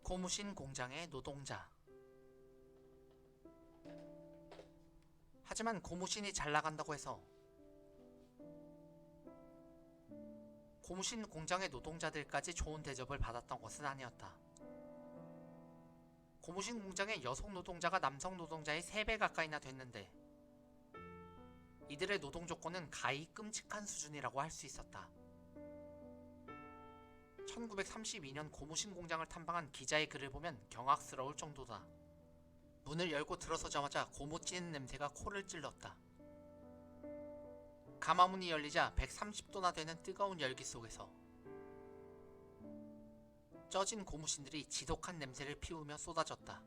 고무신 공장의 노동자. 하지만 고무신이 잘 나간다고 해서 고무신 공장의 노동자들까지 좋은 대접을 받았던 것은 아니었다. 고무신 공장의 여성 노동자가 남성 노동자의 3배 가까이나 됐는데 이들의 노동 조건은 가히 끔찍한 수준이라고 할 수 있었다. 1932년 고무신 공장을 탐방한 기자의 글을 보면 경악스러울 정도다. 문을 열고 들어서자마자 고무 찌는 냄새가 코를 찔렀다. 가마문이 열리자 130도나 되는 뜨거운 열기 속에서 쪄진 고무신들이 지독한 냄새를 피우며 쏟아졌다.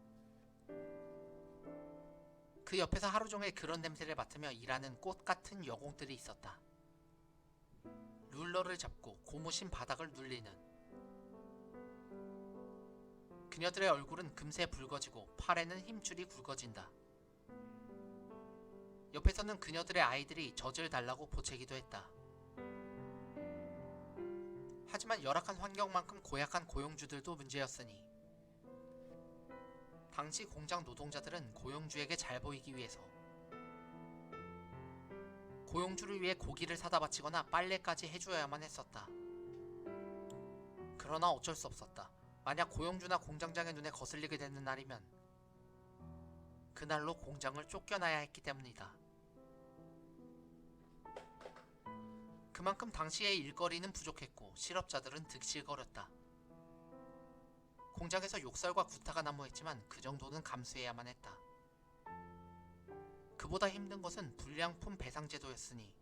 그 옆에서 하루 종일 그런 냄새를 맡으며 일하는 꽃 같은 여공들이 있었다. 룰러를 잡고 고무신 바닥을 눌리는 그녀들의 얼굴은 금세 붉어지고 팔에는 힘줄이 굵어진다. 옆에서는 그녀들의 아이들이 젖을 달라고 보채기도 했다. 하지만 열악한 환경만큼 고약한 고용주들도 문제였으니 당시 공장 노동자들은 고용주에게 잘 보이기 위해서 고용주를 위해 고기를 사다 바치거나 빨래까지 해줘야만 했었다. 그러나 어쩔 수 없었다. 만약 고용주나 공장장의 눈에 거슬리게 되는 날이면 그날로 공장을 쫓겨나야 했기 때문이다. 그만큼 당시의 일거리는 부족했고 실업자들은 득실거렸다. 공장에서 욕설과 구타가 난무했지만 그 정도는 감수해야만 했다. 그보다 힘든 것은 불량품 배상제도였으니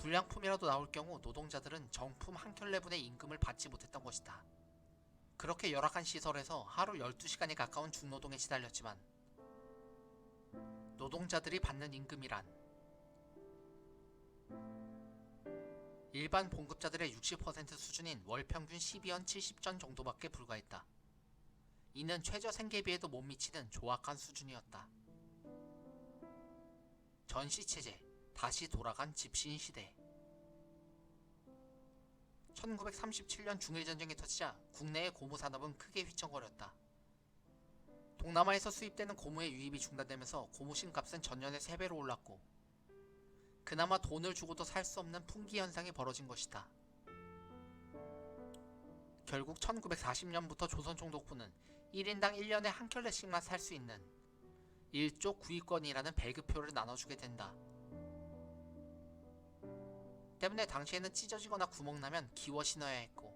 불량품이라도 나올 경우 노동자들은 정품 한 켤레분의 임금을 받지 못했던 것이다. 그렇게 열악한 시설에서 하루 12시간이 가까운 중노동에 시달렸지만 노동자들이 받는 임금이란 일반 봉급자들의 60% 수준인 월 평균 12원 70전 정도밖에 불과했다. 이는 최저 생계비에도 못 미치는 조악한 수준이었다. 전시체제, 다시 돌아간 집신시대. 1937년 중일전쟁이 터지자 국내의 고무산업은 크게 휘청거렸다. 동남아에서 수입되는 고무의 유입이 중단되면서 고무신 값은 전년의 3배로 올랐고 그나마 돈을 주고도 살 수 없는 풍기 현상이 벌어진 것이다. 결국 1940년부터 조선총독부는 1인당 1년에 한 켤레씩만 살 수 있는 일조 구입권이라는 배급표를 나눠주게 된다. 때문에 당시에는 찢어지거나 구멍나면 기워 신어야 했고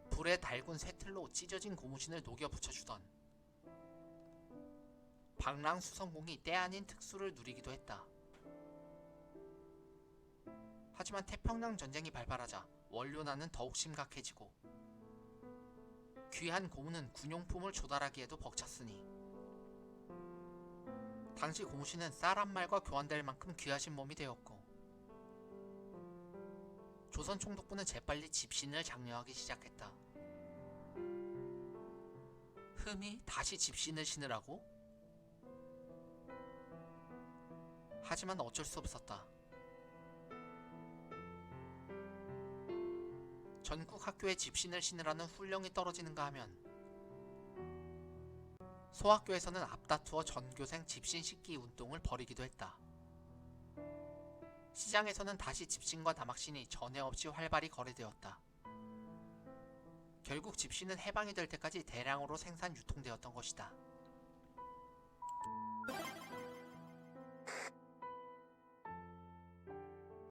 불에 달군 쇠틀로 찢어진 고무신을 녹여 붙여주던 방랑수성공이 때 아닌 특수를 누리기도 했다. 하지만 태평양 전쟁이 발발하자 원료난은 더욱 심각해지고 귀한 고무는 군용품을 조달하기에도 벅찼으니 당시 고무신은 쌀 한 말과 교환될 만큼 귀하신 몸이 되었고 조선 총독부는 재빨리 집신을 장려하기 시작했다. 흠이 다시 집신을 신으라고? 하지만 어쩔 수 없었다. 전국 학교에 집신을 신으라는 훈령이 떨어지는가 하면 소학교에서는 앞다투어 전교생 집신 씻기 운동을 벌이기도 했다. 시장에서는 다시 집신과 다막신이 전에 없이 활발히 거래되었다. 결국 집신은 해방이 될 때까지 대량으로 생산 유통되었던 것이다.